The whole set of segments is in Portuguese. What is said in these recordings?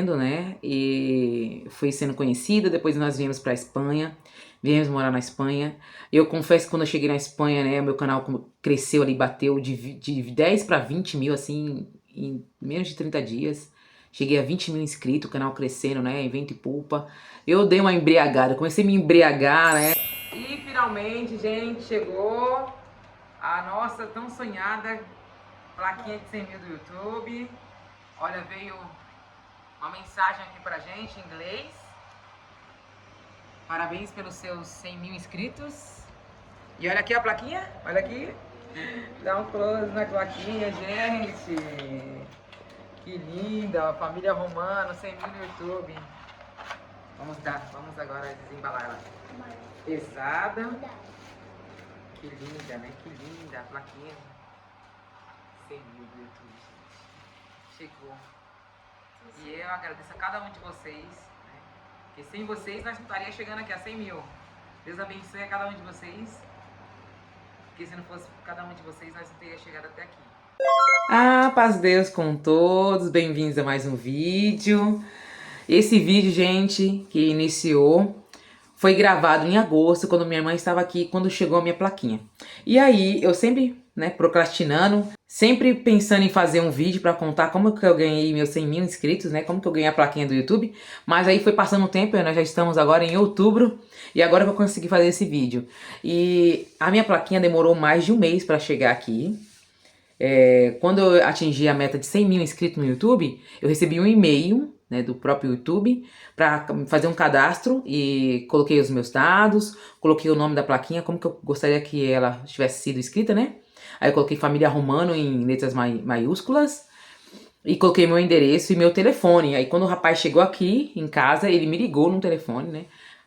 né? E foi sendo conhecida. Depois nós viemos pra Espanha, viemos morar na Espanha. Eu confesso que quando eu cheguei na Espanha, né, meu canal cresceu ali, bateu de 10 para 20 mil, assim, em menos de 30 dias. Cheguei a 20 mil inscritos, o canal crescendo, né, em vento e polpa. Eu dei uma embriagada, comecei a me embriagar, né. E finalmente, gente, chegou a nossa tão sonhada plaquinha de 100 mil do YouTube. Olha, veio uma mensagem aqui pra gente em inglês. Parabéns pelos seus 100 mil inscritos. E olha aqui a plaquinha, olha aqui. Dá um close na plaquinha, gente. Que linda, família Romano, 100 mil no YouTube. Vamos agora desembalar ela. Pesada. Que linda, né? Que linda a plaquinha. 100 mil do YouTube, gente. Chegou. E eu agradeço a cada um de vocês, né? Porque sem vocês nós não estaríamos chegando aqui a 100 mil. Deus abençoe a cada um de vocês. Porque se não fosse cada um de vocês, nós não teríamos chegado até aqui. Ah, paz de Deus com todos. Bem-vindos a mais um vídeo. Esse vídeo, gente, que iniciou, foi gravado em agosto, quando minha irmã estava aqui, quando chegou a minha plaquinha. E aí, eu sempre, né, procrastinando, sempre pensando em fazer um vídeo pra contar como que eu ganhei meus 100 mil inscritos, né, como que eu ganhei a plaquinha do YouTube. Mas aí foi passando o tempo, nós já estamos agora em outubro, e agora eu vou conseguir fazer esse vídeo. E a minha plaquinha demorou mais de um mês pra chegar aqui. Quando eu atingi a meta de 100 mil inscritos no YouTube, eu recebi um e-mail, né, do próprio YouTube para fazer um cadastro e coloquei os meus dados, coloquei o nome da plaquinha, como que eu gostaria que ela tivesse sido escrita, né? Aí eu coloquei família Romano em letras maiúsculas e coloquei meu endereço e meu telefone. Aí quando o rapaz chegou aqui em casa, ele me ligou no telefone, né,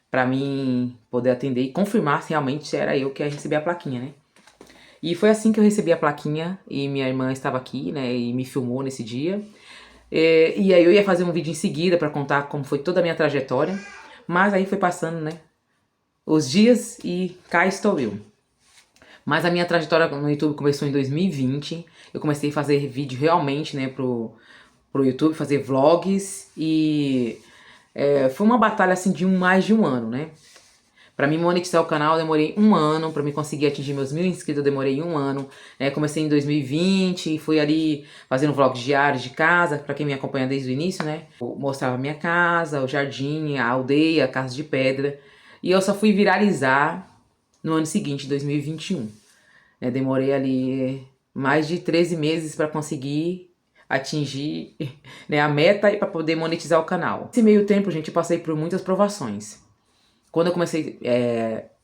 para mim poder atender e confirmar se realmente era eu que ia receber a plaquinha, né? E foi assim que eu recebi a plaquinha e minha irmã estava aqui, né, e me filmou nesse dia. E aí eu ia fazer um vídeo em seguida pra contar como foi toda a minha trajetória, mas aí foi passando, né, os dias e cá estou eu. Mas a minha trajetória no YouTube começou em 2020, eu comecei a fazer vídeo realmente, né, pro YouTube, fazer vlogs e foi uma batalha assim de mais de um ano, né. Pra mim monetizar o canal eu demorei um ano, pra mim conseguir atingir meus 1000 inscritos eu demorei um ano. Comecei em 2020 e fui ali fazendo vlogs diários de casa, pra quem me acompanha desde o início, né? Eu mostrava a minha casa, o jardim, a aldeia, a casa de pedra. E eu só fui viralizar no ano seguinte, 2021. Demorei ali mais de 13 meses pra conseguir atingir, né, a meta e pra poder monetizar o canal. Nesse meio tempo, gente, eu passei por muitas provações. Quando eu comecei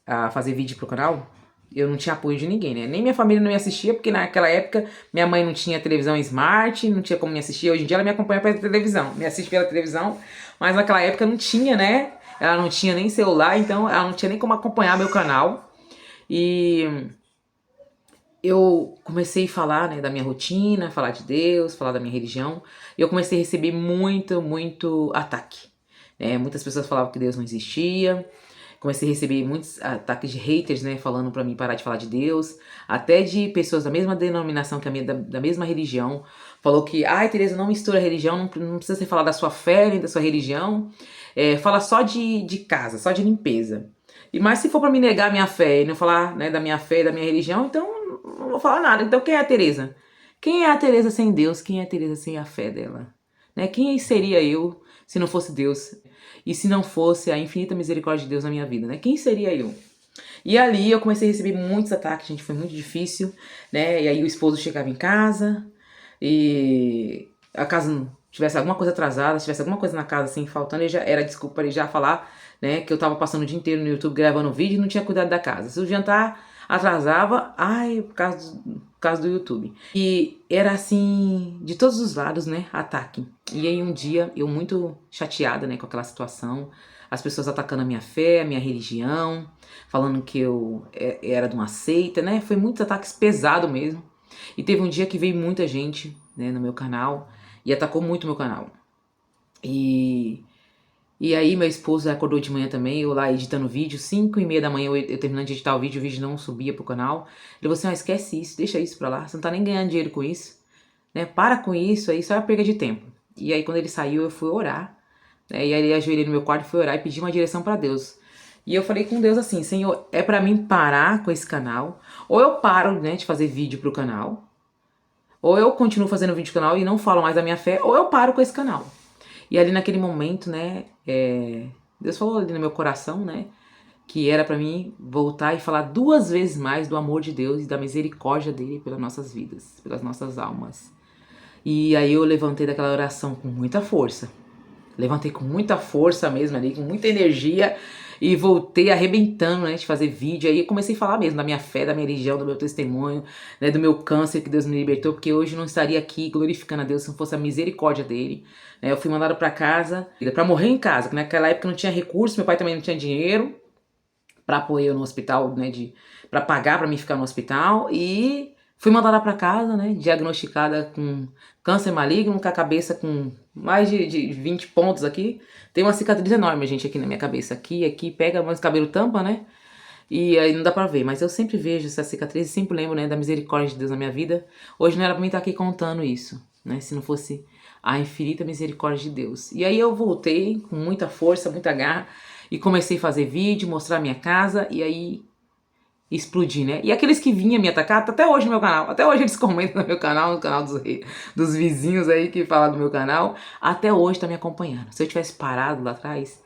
a fazer vídeo pro canal, eu não tinha apoio de ninguém, né? Nem minha família não me assistia, porque naquela época minha mãe não tinha televisão smart, não tinha como me assistir. Hoje em dia ela me acompanha pela televisão, me assiste pela televisão, mas naquela época não tinha, né? Ela não tinha nem celular, então ela não tinha nem como acompanhar meu canal. E eu comecei a falar, né, da minha rotina, falar de Deus, falar da minha religião, e eu comecei a receber muito ataque. Muitas pessoas falavam que Deus não existia. Comecei a receber muitos ataques de haters, né, falando pra mim parar de falar de Deus, até de pessoas da mesma denominação que a minha, da mesma religião, falou que, ai, Tereza, não mistura religião, não precisa você falar da sua fé, nem da sua religião, fala só de casa, só de limpeza. Mas se for pra me negar a minha fé e não falar, né, da minha fé e da minha religião, então não vou falar nada. Então quem é a Tereza? Quem é a Tereza sem Deus? Quem é a Tereza sem a fé dela? Né? Quem seria eu se não fosse Deus? E se não fosse a infinita misericórdia de Deus na minha vida, né? Quem seria eu? E ali eu comecei a receber muitos ataques, gente, foi muito difícil, né? E aí o esposo chegava em casa e a casa tivesse alguma coisa atrasada, se tivesse alguma coisa na casa assim faltando, ele já era desculpa para ele já falar, né, que eu tava passando o dia inteiro no YouTube gravando vídeo e não tinha cuidado da casa. Se o jantar atrasava, ai, por causa do YouTube. E era assim, de todos os lados, né, ataque. E aí um dia, eu muito chateada, né, com aquela situação, as pessoas atacando a minha fé, a minha religião, falando que eu era de uma seita, né, foi muitos ataques pesados mesmo. E teve um dia que veio muita gente, né, no meu canal e atacou muito meu canal. E aí meu esposo acordou de manhã também, eu lá editando vídeo, 5h30 da manhã eu terminando de editar o vídeo não subia pro canal. Ele falou assim, ah, esquece isso, deixa isso pra lá, você não tá nem ganhando dinheiro com isso, né? Para com isso aí, só é perda de tempo. E aí quando ele saiu eu fui orar, né? E aí eu ajoelhei no meu quarto, fui orar e pedi uma direção pra Deus. E eu falei com Deus assim, Senhor, é pra mim parar com esse canal, ou eu paro, né, de fazer vídeo pro canal, ou eu continuo fazendo vídeo pro canal e não falo mais da minha fé, ou eu paro com esse canal. E ali naquele momento, né, Deus falou ali no meu coração, né, que era pra mim voltar e falar 2 vezes mais do amor de Deus e da misericórdia dele pelas nossas vidas, pelas nossas almas. E aí eu levantei daquela oração com muita força. Levantei com muita força mesmo ali, com muita energia e voltei arrebentando, né, de fazer vídeo. Aí comecei a falar mesmo da minha fé, da minha religião, do meu testemunho, né, do meu câncer que Deus me libertou, porque hoje eu não estaria aqui glorificando a Deus se não fosse a misericórdia dele. Eu fui mandado pra casa, pra morrer em casa, que naquela época não tinha recurso, meu pai também não tinha dinheiro para apoiar eu no hospital, né, para pagar para mim ficar no hospital, e fui mandada para casa, né, diagnosticada com câncer maligno, com a cabeça com mais de 20 pontos aqui. Tem uma cicatriz enorme, gente, aqui na minha cabeça, aqui, pega, mas o cabelo tampa, né, e aí não dá pra ver, mas eu sempre vejo essa cicatriz e sempre lembro, né, da misericórdia de Deus na minha vida. Hoje não era pra mim estar aqui contando isso, né, se não fosse a infinita misericórdia de Deus. E aí eu voltei com muita força, muita garra, e comecei a fazer vídeo, mostrar a minha casa, e aí explodi, né? E aqueles que vinham me atacar, tá até hoje no meu canal, até hoje eles comentam no meu canal, no canal dos vizinhos aí que falam do meu canal, até hoje tá me acompanhando. Se eu tivesse parado lá atrás,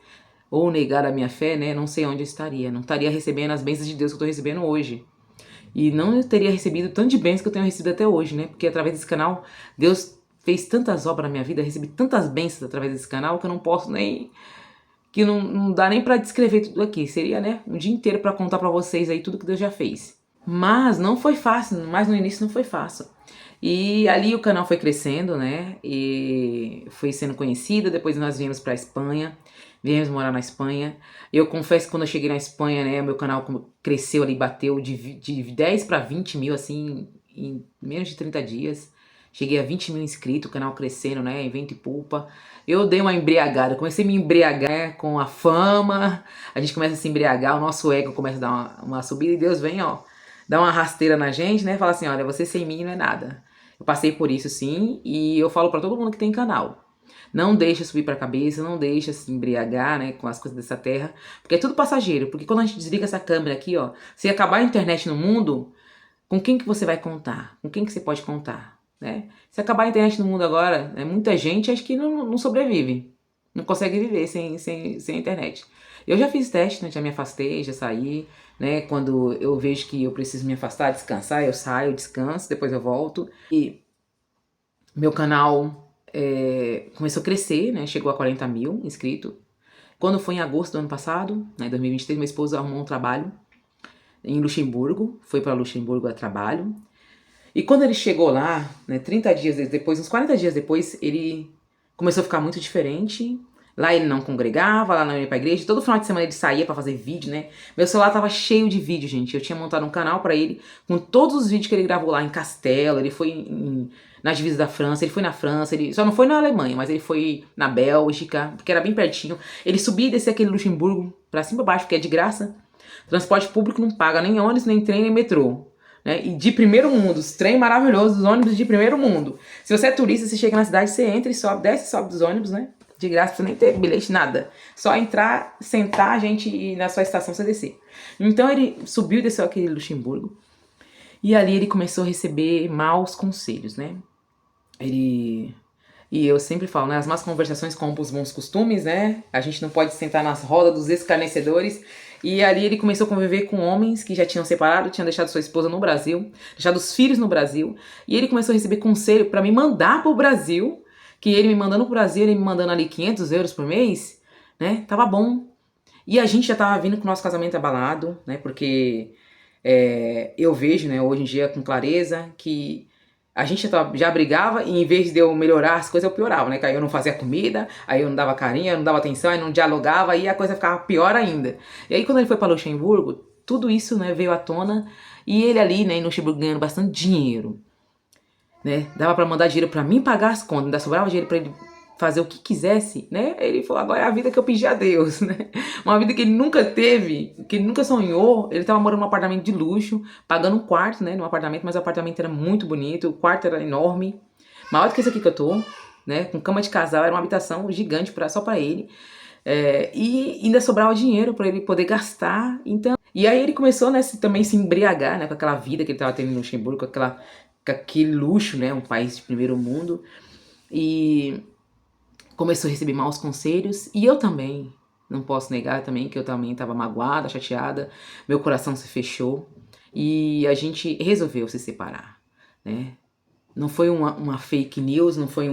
ou negado a minha fé, né, não sei onde eu estaria. Não estaria recebendo as bênçãos de Deus que eu tô recebendo hoje. E não teria recebido tanto de bênçãos que eu tenho recebido até hoje, né? Porque através desse canal, Deus fez tantas obras na minha vida, recebi tantas bênçãos através desse canal que eu não posso nem que não dá nem pra descrever tudo aqui. Seria, né, um dia inteiro pra contar pra vocês aí tudo que Deus já fez. Mas não foi fácil, mas no início não foi fácil. E ali o canal foi crescendo, né, e foi sendo conhecido. Depois nós viemos pra Espanha, viemos morar na Espanha. Eu confesso que quando eu cheguei na Espanha, né, meu canal cresceu ali, bateu de 10 para 20 mil, assim, em menos de 30 dias. Cheguei a 20 mil inscritos, o canal crescendo, né, em vento e pulpa. Eu dei uma embriagada, comecei a me embriagar, né, com a fama. A gente começa a se embriagar, o nosso ego começa a dar uma subida e Deus vem, ó, dá uma rasteira na gente, né, fala assim, olha, você sem mim não é nada. Eu passei por isso sim, e eu falo pra todo mundo que tem canal. Não deixa subir pra cabeça, não deixa se embriagar, né, com as coisas dessa terra, porque é tudo passageiro. Porque quando a gente desliga essa câmera aqui, ó, se acabar a internet no mundo, com quem que você vai contar? Com quem que você pode contar, né? Se acabar a internet no mundo agora, né, muita gente acho que não sobrevive, não consegue viver sem a internet. Eu já fiz teste, né, já me afastei, já saí, né, quando eu vejo que eu preciso me afastar, descansar, eu saio, descanso, depois eu volto. E meu canal começou a crescer, né, chegou a 40 mil inscritos. Quando foi em agosto do ano passado, né, 2023, meu esposo arrumou um trabalho em Luxemburgo, foi para Luxemburgo a trabalho. E quando ele chegou lá, né, 30 dias depois, uns 40 dias depois, ele começou a ficar muito diferente. Lá ele não congregava, lá não ia pra igreja. Todo final de semana ele saía pra fazer vídeo, né? Meu celular tava cheio de vídeo, gente. Eu tinha montado um canal pra ele com todos os vídeos que ele gravou lá em Castelo. Ele foi na divisa da França, ele foi na França, ele só não foi na Alemanha, mas ele foi na Bélgica, porque era bem pertinho. Ele subia e descia aquele Luxemburgo pra cima e pra baixo, porque é de graça. Transporte público não paga nem ônibus, nem trem, nem metrô. Né? E de primeiro mundo, os trem maravilhosos, os ônibus de primeiro mundo. Se você é turista, você chega na cidade, você entra e sobe, desce e sobe dos ônibus, né? De graça, pra nem ter bilhete, nada. Só entrar, sentar, a gente ir na sua estação, você descer. Então ele subiu e desceu aquele Luxemburgo. E ali ele começou a receber maus conselhos, né? E eu sempre falo, né? As más conversações compram os bons costumes, né? A gente não pode sentar nas rodas dos escarnecedores. E ali ele começou a conviver com homens que já tinham separado, tinham deixado sua esposa no Brasil, deixado os filhos no Brasil. E ele começou a receber conselho para me mandar pro Brasil, que ele me mandando pro Brasil, ele me mandando ali 500 euros por mês, né? Tava bom. E a gente já tava vindo com o nosso casamento abalado, né? Porque eu vejo, né, hoje em dia com clareza que a gente já brigava e em vez de eu melhorar as coisas, eu piorava, né? Que aí eu não fazia comida, aí eu não dava carinho, eu não dava atenção, aí não dialogava, aí a coisa ficava pior ainda. E aí quando ele foi para Luxemburgo, tudo isso, né, veio à tona e ele ali, né, em Luxemburgo ganhando bastante dinheiro, né? Dava para mandar dinheiro para mim pagar as contas, ainda sobrava dinheiro para ele fazer o que quisesse, né? Ele falou, agora é a vida que eu pedi a Deus, né? Uma vida que ele nunca teve, que ele nunca sonhou. Ele tava morando num apartamento de luxo, pagando um quarto, né, num apartamento, mas o apartamento era muito bonito, o quarto era enorme, maior do que esse aqui que eu tô. né? Com cama de casal, era uma habitação gigante só pra ele. E ainda sobrava dinheiro pra ele poder gastar. Então, e aí ele começou, né, também se embriagar, né, com aquela vida que ele tava tendo em Luxemburgo, com aquele luxo, né, um país de primeiro mundo. E começou a receber maus conselhos. E eu também, não posso negar também que eu também estava magoada, chateada. Meu coração se fechou. E a gente resolveu se separar, né? Não foi uma fake news, não foi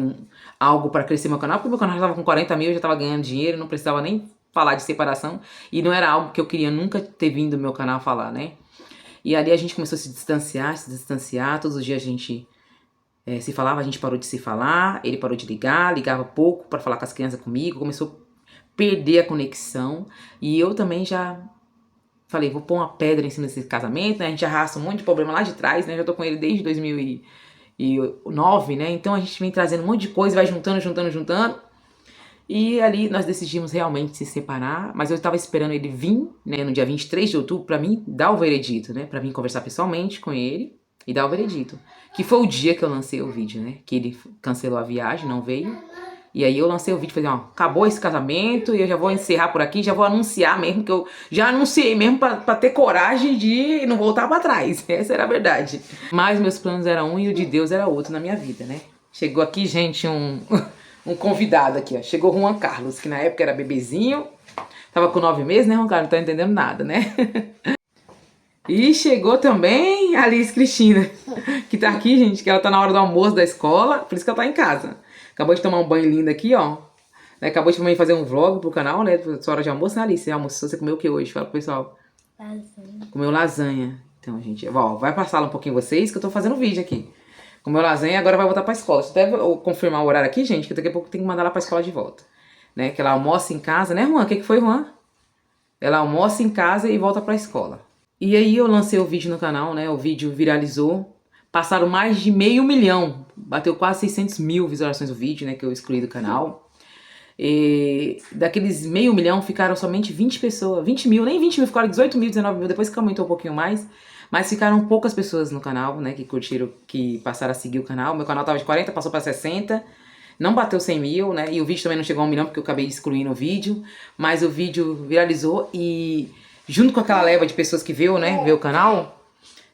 algo para crescer meu canal, porque meu canal já estava com 40 mil, eu já estava ganhando dinheiro, não precisava nem falar de separação. E não era algo que eu queria nunca ter vindo no meu canal falar, né? E ali a gente começou a se distanciar. Todos os dias a gente se falava, a gente parou de se falar, ele parou de ligar, ligava pouco para falar com as crianças comigo, começou a perder a conexão. E eu também já falei, vou pôr uma pedra em cima desse casamento, né? A gente arrasta um monte de problema lá de trás, né? Já tô com ele desde 2009, né? Então a gente vem trazendo um monte de coisa, vai juntando. E ali nós decidimos realmente se separar, mas eu tava esperando ele vir, né, no dia 23 de outubro, pra mim dar o veredito, né? Pra mim conversar pessoalmente com ele e dar o veredito. Que foi o dia que eu lancei o vídeo, né? Que ele cancelou a viagem, não veio. E aí eu lancei o vídeo, falei, ó, acabou esse casamento e eu já vou encerrar por aqui, já vou anunciar mesmo, que eu já anunciei mesmo pra ter coragem de não voltar pra trás. Essa era a verdade. Mas meus planos eram um e o de Deus era outro na minha vida, né? Chegou aqui, gente, um convidado aqui, ó. Chegou o Juan Carlos, que na época era bebezinho. Tava com 9 meses, né, Juan Carlos? Não tá entendendo nada, né? E chegou também a Alice Cristina, que tá aqui, gente, que ela tá na hora do almoço da escola, por isso que ela tá em casa. Acabou de tomar um banho lindo aqui, ó. Acabou de também fazer um vlog pro canal, né? Sua hora de almoço, né, Alice? Você almoçou, você comeu o que hoje? Fala pro pessoal. Lasanha. Comeu lasanha. Então, gente, ó, vai passar um pouquinho vocês, que eu tô fazendo vídeo aqui. Comeu lasanha, agora vai voltar pra escola. Deixa eu até confirmar o horário aqui, gente, que daqui a pouco tem que mandar ela pra escola de volta. Né? Que ela almoça em casa, né, Juan? O que foi, Juan? Ela almoça em casa e volta pra escola. E aí eu lancei o vídeo no canal, né? O vídeo viralizou. Passaram mais de 500 mil. Bateu quase 600 mil visualizações do vídeo, né? Que eu excluí do canal. E daqueles 500 mil ficaram somente 20 pessoas. 20 mil, nem 20 mil, ficaram 18 mil, 19 mil. Depois que aumentou um pouquinho mais. Mas ficaram poucas pessoas no canal, né? Que curtiram, que passaram a seguir o canal. Meu canal tava de 40, passou pra 60. Não bateu 100 mil, né? E o vídeo também não chegou a 1 milhão, porque eu acabei excluindo o vídeo. Mas o vídeo viralizou e junto com aquela leva de pessoas que viu, né? Viu o canal,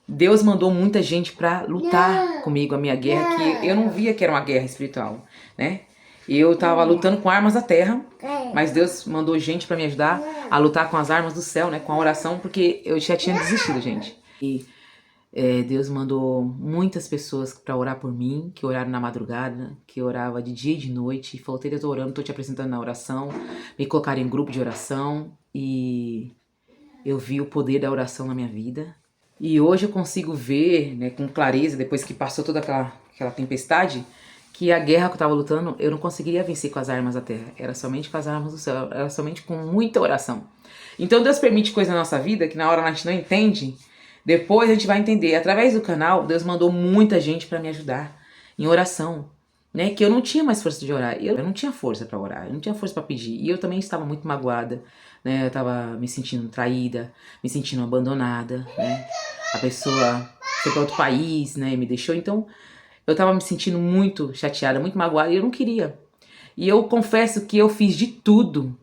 Deus mandou muita gente pra lutar comigo a minha guerra, que eu não via que era uma guerra espiritual, né? Eu tava lutando com armas da terra, mas Deus mandou gente pra me ajudar a lutar com as armas do céu, né? Com a oração, porque eu já tinha desistido, gente. E Deus mandou muitas pessoas pra orar por mim, que oraram na madrugada, que orava de dia e de noite, e falou, Tereza, eu tô orando, tô te apresentando na oração, me colocaram em grupo de oração, e eu vi o poder da oração na minha vida. E hoje eu consigo ver, né, com clareza, depois que passou toda aquela tempestade, que a guerra que eu tava lutando, eu não conseguiria vencer com as armas da terra. Era somente com as armas do céu, era somente com muita oração. Então Deus permite coisas na nossa vida que na hora a gente não entende, depois a gente vai entender. Através do canal, Deus mandou muita gente pra me ajudar em oração, né? Que eu não tinha mais força de orar. Eu não tinha força pra orar, eu não tinha força pra pedir. E eu também estava muito magoada, né? Eu tava me sentindo traída, me sentindo abandonada, né? A pessoa foi pra outro país, né? E me deixou. Então, eu tava me sentindo muito chateada, muito magoada. E eu não queria. E eu confesso que eu fiz de tudo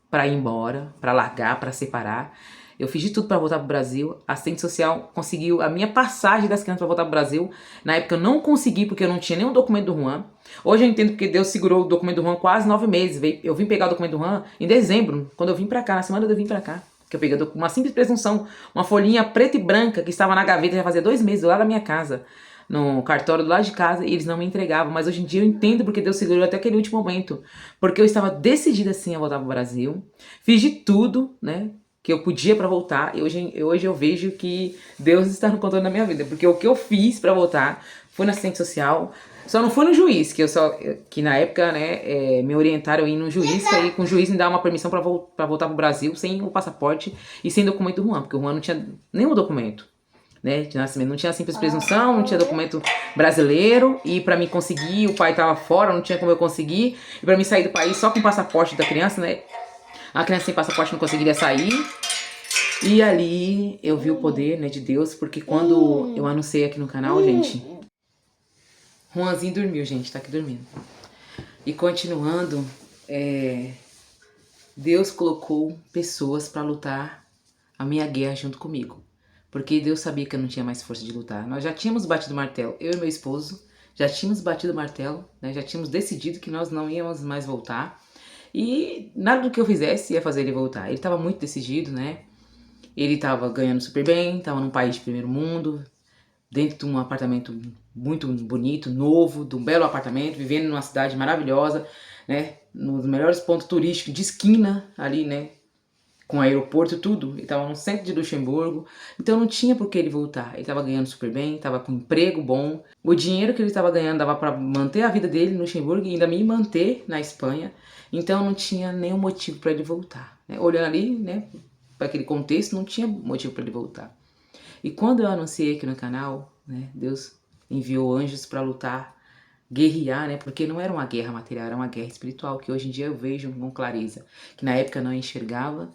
pra ir embora, pra largar, pra separar. Eu fiz de tudo pra voltar pro Brasil. A assistente social conseguiu a minha passagem das crianças pra voltar pro Brasil. Na época eu não consegui porque eu não tinha nenhum documento do Juan. Hoje eu entendo porque Deus segurou o documento do Juan quase 9 meses. Eu vim pegar o documento do Juan em dezembro, quando eu vim pra cá, na semana eu vim pra cá. Que eu peguei uma simples presunção, uma folhinha preta e branca que estava na gaveta já fazia 2 meses, lá da minha casa, no cartório do lado de casa, e eles não me entregavam. Mas hoje em dia eu entendo porque Deus segurou até aquele último momento. Porque eu estava decidida sim a voltar pro Brasil. Fiz de tudo, né? Que eu podia pra voltar, e hoje eu vejo que Deus está no controle da minha vida, porque o que eu fiz pra voltar foi na assistente social, só não foi no juiz, que na época, né, me orientaram a ir no juiz, que aí com o juiz me dá uma permissão pra voltar pro Brasil sem o passaporte e sem documento do Juan, porque o Juan não tinha nenhum documento, né, de nascimento, não tinha simples presunção, não tinha documento brasileiro, e pra mim conseguir, o pai tava fora, não tinha como eu conseguir, e pra mim sair do país só com o passaporte da criança, né, a criança sem passaporte não conseguiria sair. E ali eu vi o poder, né, de Deus, porque quando eu anunciei aqui no canal, gente, Juanzinho dormiu, gente, tá aqui dormindo. E continuando, Deus colocou pessoas para lutar a minha guerra junto comigo. Porque Deus sabia que eu não tinha mais força de lutar. Nós já tínhamos batido o martelo, eu e meu esposo, já tínhamos batido o martelo, né? Já tínhamos decidido que nós não íamos mais voltar. E nada do que eu fizesse ia fazer ele voltar. Ele estava muito decidido, né? Ele estava ganhando super bem, estava num país de primeiro mundo, dentro de um apartamento muito bonito, novo, de um belo apartamento, vivendo numa cidade maravilhosa, né? Nos melhores pontos turísticos de esquina ali, né? Com aeroporto, tudo. Ele estava no centro de Luxemburgo, então não tinha por que ele voltar. Ele estava ganhando super bem, estava com um emprego bom. O dinheiro que ele estava ganhando dava para manter a vida dele em Luxemburgo e ainda me manter na Espanha. Então não tinha nenhum motivo para ele voltar. Né? Olhando ali, né, para aquele contexto, não tinha motivo para ele voltar. E quando eu anunciei aqui no canal, né, Deus enviou anjos para lutar, guerrear, né? Porque não era uma guerra material, era uma guerra espiritual, que hoje em dia eu vejo com clareza, que na época eu não enxergava.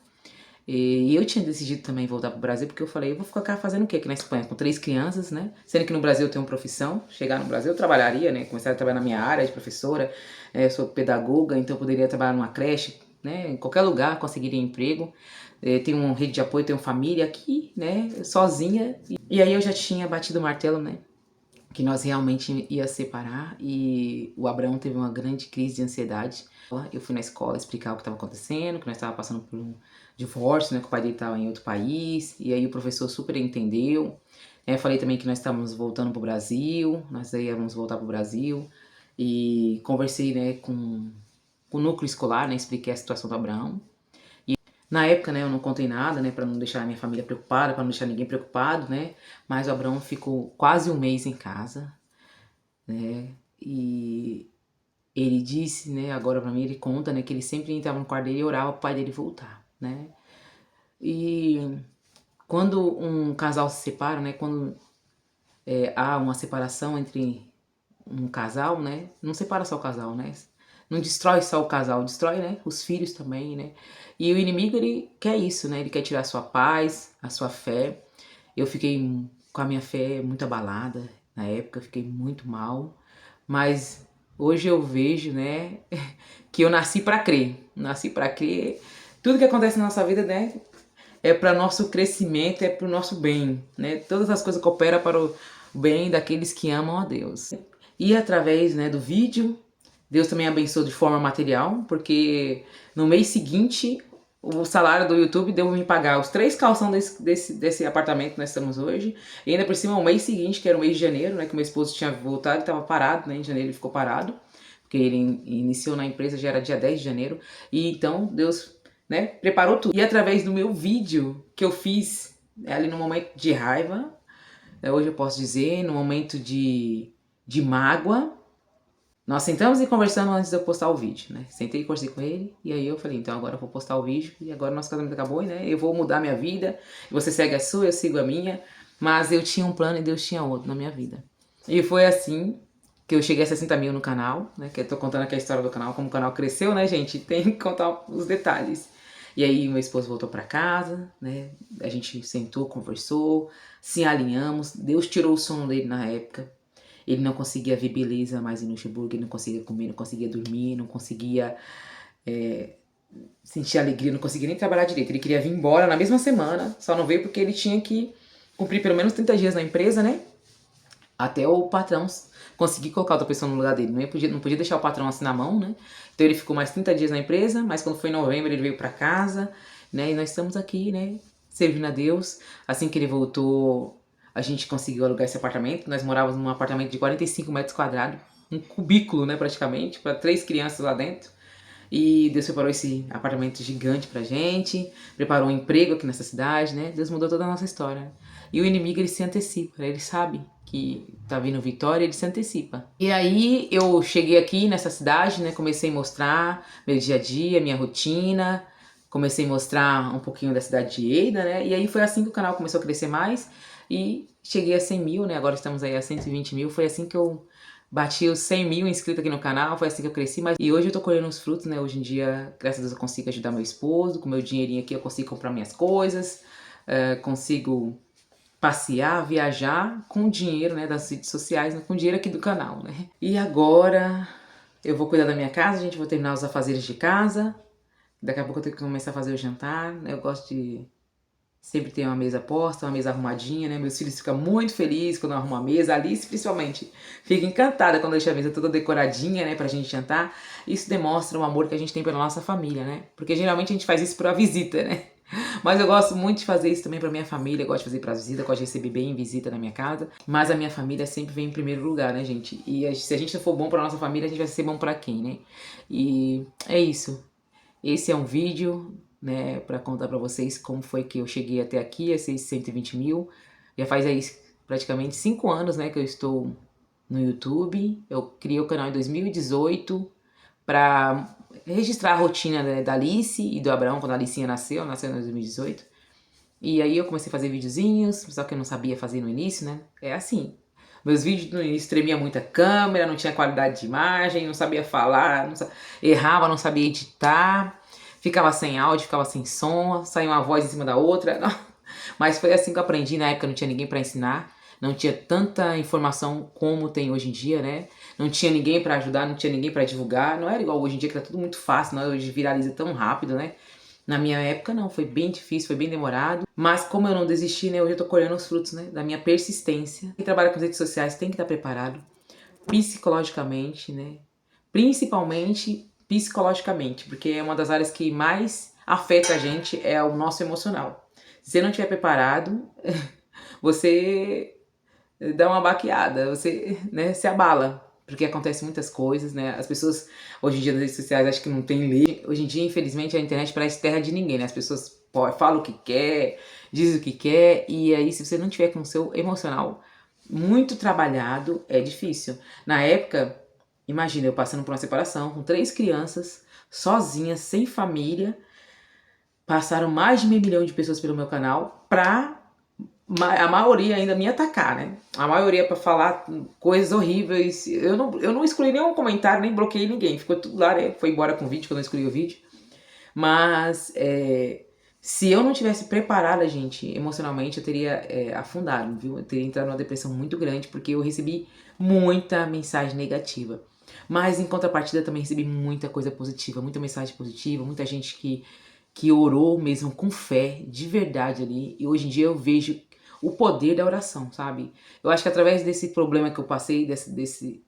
E eu tinha decidido também voltar pro Brasil, porque eu falei, eu vou ficar fazendo o quê aqui na Espanha? Com 3 crianças, né? Sendo que no Brasil eu tenho uma profissão. Chegar no Brasil eu trabalharia, né? Começar a trabalhar na minha área de professora. Eu sou pedagoga, então eu poderia trabalhar numa creche, né? Em qualquer lugar, conseguiria emprego. Tenho uma rede de apoio, tenho família aqui, né? Sozinha. E aí eu já tinha batido o martelo, né? Que nós realmente ia separar. E o Abraão teve uma grande crise de ansiedade. Eu fui na escola explicar o que estava acontecendo, que nós estávamos passando por um divórcio, né, que o pai dele estava em outro país, e aí o professor super entendeu. Eu falei também que nós estávamos voltando para o Brasil, nós íamos voltar para o Brasil, e conversei, né, com o núcleo escolar, né, expliquei a situação do Abraão. E na época, né, eu não contei nada, né, para não deixar a minha família preocupada, para não deixar ninguém preocupado, né, mas o Abraão ficou quase um mês em casa, né, e ele disse, né, agora para mim, ele conta, né, que ele sempre entrava no quarto dele e orava pro pai dele voltar, né. E quando um casal se separa, né, quando há uma separação entre um casal, né, não separa só o casal, né, não destrói só o casal, destrói, né, os filhos também, né, e o inimigo, ele quer isso, né, ele quer tirar a sua paz, a sua fé. Eu fiquei com a minha fé muito abalada na época, fiquei muito mal, mas hoje eu vejo, né, que eu nasci para crer, tudo que acontece na nossa vida, né, é para nosso crescimento, é para o nosso bem, né? Todas as coisas cooperam para o bem daqueles que amam a Deus. E através, né, do vídeo, Deus também abençoou de forma material, porque no mês seguinte o salário do YouTube deu me pagar os 3 calção desse apartamento que nós estamos hoje, e ainda por cima o mês seguinte, que era o mês de janeiro, né, que meu esposo tinha voltado, ele estava parado, né, em janeiro ele ficou parado, porque ele iniciou na empresa, já era dia 10 de janeiro, e então Deus, né, preparou tudo. E através do meu vídeo que eu fiz ali no momento de raiva, hoje eu posso dizer, no momento de mágoa, nós sentamos e conversamos antes de eu postar o vídeo, né? Sentei e conversei com ele, e aí eu falei, então agora eu vou postar o vídeo, e agora nosso casamento acabou, né? Eu vou mudar minha vida, você segue a sua, eu sigo a minha, mas eu tinha um plano e Deus tinha outro na minha vida. E foi assim que eu cheguei a 60 mil no canal, né? Que eu tô contando aqui a história do canal, como o canal cresceu, né, gente? Tem que contar os detalhes. E aí meu esposo voltou para casa, né? A gente sentou, conversou, se alinhamos. Deus tirou o sono dele na época. Ele não conseguia ver beleza mais em Luxemburgo, ele não conseguia comer, não conseguia dormir, não conseguia sentir alegria, não conseguia nem trabalhar direito. Ele queria vir embora na mesma semana, só não veio porque ele tinha que cumprir pelo menos 30 dias na empresa, né? Até o patrão conseguir colocar outra pessoa no lugar dele. Não podia deixar o patrão assim na mão, né? Então ele ficou mais 30 dias na empresa, mas quando foi em novembro ele veio para casa, né? E nós estamos aqui, né? Servindo a Deus. Assim que ele voltou, a gente conseguiu alugar esse apartamento. Nós morávamos num apartamento de 45 metros quadrados, um cubículo, né, praticamente, para 3 crianças lá dentro. E Deus preparou esse apartamento gigante pra gente, preparou um emprego aqui nessa cidade, né? Deus mudou toda a nossa história. E o inimigo, ele se antecipa, né? Ele sabe que tá vindo vitória, ele se antecipa. E aí eu cheguei aqui nessa cidade, né? Comecei a mostrar meu dia a dia, minha rotina, comecei a mostrar um pouquinho da cidade de Eida, né? E aí foi assim que o canal começou a crescer mais e cheguei a 100 mil, né? Agora estamos aí a 120 mil, foi assim que eu bati os 100 mil inscritos aqui no canal, foi assim que eu cresci, e hoje eu tô colhendo os frutos, né? Hoje em dia, graças a Deus, eu consigo ajudar meu esposo, com meu dinheirinho aqui eu consigo comprar minhas coisas, consigo passear, viajar com o dinheiro, né, das redes sociais, né, com o dinheiro aqui do canal, né? E agora, Eu vou cuidar da minha casa, gente, vou terminar os afazeres de casa. Daqui a pouco eu tenho que começar a fazer o jantar, né? Eu gosto de sempre ter uma mesa posta, uma mesa arrumadinha, né? Meus filhos ficam muito felizes quando eu arrumo a mesa. A Alice, principalmente, fica encantada quando eu deixo a mesa toda decoradinha, né? Pra gente jantar. Isso demonstra o amor que a gente tem pela nossa família, né? Porque geralmente a gente faz isso pra visita, né? Mas eu gosto muito de fazer isso também pra minha família. Eu gosto de fazer pra visita, gosto de receber bem visita na minha casa. Mas a minha família sempre vem em primeiro lugar, né, gente? E se a gente for bom pra nossa família, a gente vai ser bom pra quem, né? E é isso. Esse é um vídeo, né, para contar para vocês como foi que eu cheguei até aqui, a esses 120 mil. Já faz aí praticamente 5 anos, né, que eu estou no YouTube. Eu criei o canal em 2018 para registrar a rotina, né, da Alice e do Abraão quando a Alicinha nasceu em 2018. E aí eu comecei a fazer videozinhos, só que eu não sabia fazer no início, né? É assim, meus vídeos no início tremia muita câmera, não tinha qualidade de imagem, não sabia falar, errava, não sabia editar, ficava sem áudio, ficava sem som, saía uma voz em cima da outra. Não. Mas foi assim que eu aprendi, na época não tinha ninguém para ensinar, não tinha tanta informação como tem hoje em dia, né? Não tinha ninguém para ajudar, não tinha ninguém para divulgar, não era igual hoje em dia que tá tudo muito fácil, não, hoje viraliza tão rápido, né? Na minha época não, foi bem difícil, foi bem demorado. Mas como eu não desisti, né, hoje eu tô colhendo os frutos, né, da minha persistência. Quem trabalha com as redes sociais tem que estar preparado psicologicamente, né? Principalmente psicologicamente, porque é uma das áreas que mais afeta a gente é o nosso emocional. Se você não estiver preparado, você dá uma baqueada, você, né, se abala. Porque acontece muitas coisas, né? As pessoas, hoje em dia, nas redes sociais, acham que não tem lei. Hoje em dia, infelizmente, a internet parece terra de ninguém, né? As pessoas falam o que quer, dizem o que quer, e aí, se você não tiver com o seu emocional muito trabalhado, é difícil. Na época, imagina, eu passando por uma separação, com 3 crianças, sozinha, sem família, passaram mais de 500 mil de pessoas pelo meu canal pra a maioria ainda me atacar, né? A maioria pra falar coisas horríveis. Eu não excluí nenhum comentário, nem bloqueei ninguém. Ficou tudo lá, né? Foi embora com o vídeo quando eu excluí o vídeo. Mas se eu não tivesse preparada, gente, emocionalmente, eu teria afundado, viu? Eu teria entrado numa depressão muito grande, porque eu recebi muita mensagem negativa. Mas em contrapartida também recebi muita coisa positiva, muita mensagem positiva, muita gente que orou mesmo com fé, de verdade ali. E hoje em dia eu vejo o poder da oração, sabe? Eu acho que através desse problema que eu passei, dessa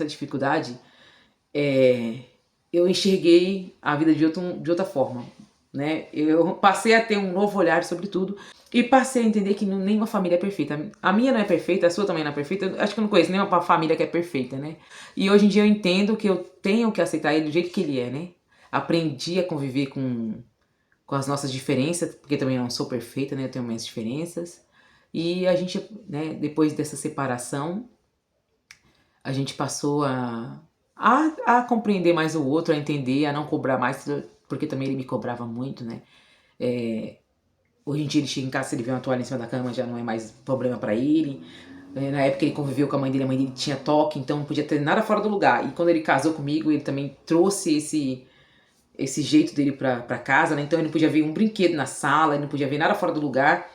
dificuldade, eu enxerguei a vida de outra forma, né? Eu passei a ter um novo olhar sobre tudo e passei a entender que nenhuma família é perfeita. A minha não é perfeita, a sua também não é perfeita. Eu acho que eu não conheço nenhuma família que é perfeita, né? E hoje em dia eu entendo que eu tenho que aceitar ele do jeito que ele é, né? Aprendi a conviver com as nossas diferenças, porque também não sou perfeita, né? Eu tenho minhas diferenças. E a gente, né, depois dessa separação, a gente passou a compreender mais o outro, a entender, a não cobrar mais, porque também ele me cobrava muito, né? Hoje em dia ele chega em casa, se ele vê uma toalha em cima da cama, já não é mais problema pra ele. Na época ele conviveu com a mãe dele tinha toque, então não podia ter nada fora do lugar. E quando ele casou comigo, ele também trouxe esse jeito dele pra casa, né? Então ele não podia ver um brinquedo na sala, ele não podia ver nada fora do lugar.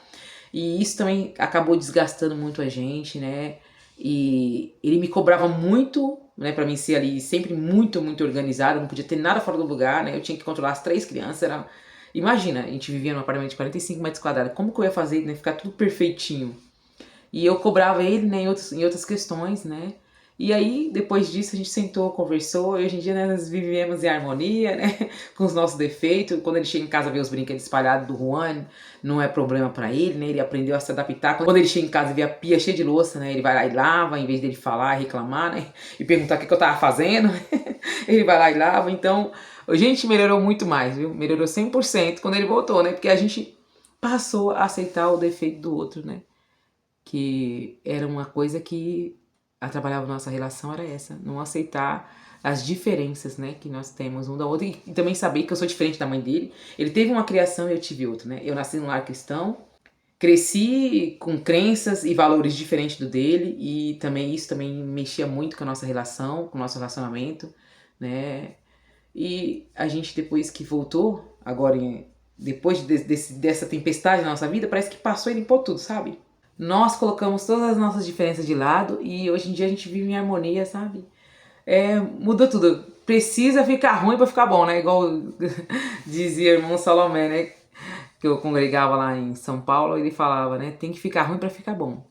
E isso também acabou desgastando muito a gente, né? E ele me cobrava muito, né, pra mim ser ali sempre muito, muito organizado, não podia ter nada fora do lugar, né? Eu tinha que controlar as 3 crianças, Imagina, a gente vivia num apartamento de 45 metros quadrados, como que eu ia fazer, né, ficar tudo perfeitinho? E eu cobrava ele, né, em outras questões, né? E aí, depois disso, a gente sentou, conversou, e hoje em dia, né, nós vivemos em harmonia, né, com os nossos defeitos. Quando ele chega em casa e vê os brinquedos espalhados do Juan, não é problema pra ele, né, ele aprendeu a se adaptar. Quando ele chega em casa e vê a pia cheia de louça, né, ele vai lá e lava, em vez dele falar e reclamar, né, e perguntar o que eu tava fazendo, ele vai lá e lava. Então, a gente melhorou muito mais, viu, melhorou 100% quando ele voltou, né, porque a gente passou a aceitar o defeito do outro, né, que era uma coisa que atrapalhava nossa relação, era essa, não aceitar as diferenças, né, que nós temos um da outra, e também saber que eu sou diferente da mãe dele. Ele teve uma criação e eu tive outra, né? Eu nasci num lar cristão, cresci com crenças e valores diferentes do dele, e também isso também mexia muito com a nossa relação, com o nosso relacionamento, né? E a gente, depois que voltou, agora depois dessa tempestade na nossa vida, parece que passou e limpou tudo, sabe? Nós colocamos todas as nossas diferenças de lado e hoje em dia a gente vive em harmonia, sabe? mudou tudo. Precisa ficar ruim pra ficar bom, né? Igual dizia o irmão Salomé, né? Que eu congregava lá em São Paulo, ele falava, né? Tem que ficar ruim pra ficar bom.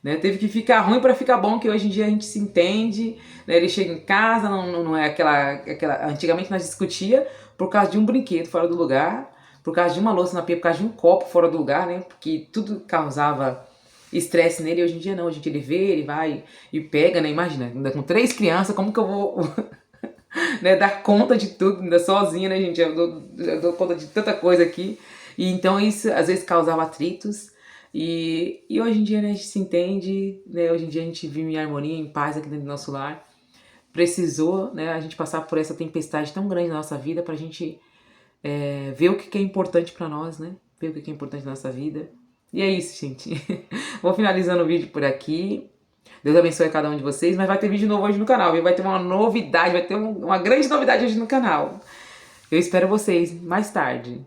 Né? Teve que ficar ruim pra ficar bom, que hoje em dia a gente se entende, né? Ele chega em casa, não é aquela... Antigamente nós discutia por causa de um brinquedo fora do lugar, por causa de uma louça na pia, por causa de um copo fora do lugar, né? Porque tudo causava estresse nele. Hoje em dia não, hoje em dia ele vê, ele vai e pega, né? Imagina, ainda com 3 crianças, como que eu vou né, dar conta de tudo, ainda sozinha, né, gente? Eu dou conta de tanta coisa aqui. E então isso às vezes causava atritos. E hoje em dia, né, a gente se entende, né? Hoje em dia a gente vive em harmonia, em paz aqui dentro do nosso lar. Precisou, né, a gente passar por essa tempestade tão grande na nossa vida pra gente ver o que é importante pra nós, né? Ver o que é importante na nossa vida. E é isso, gente. Vou finalizando o vídeo por aqui. Deus abençoe a cada um de vocês, mas vai ter vídeo novo hoje no canal, viu? Vai ter uma novidade, vai ter uma grande novidade hoje no canal. Eu espero vocês mais tarde.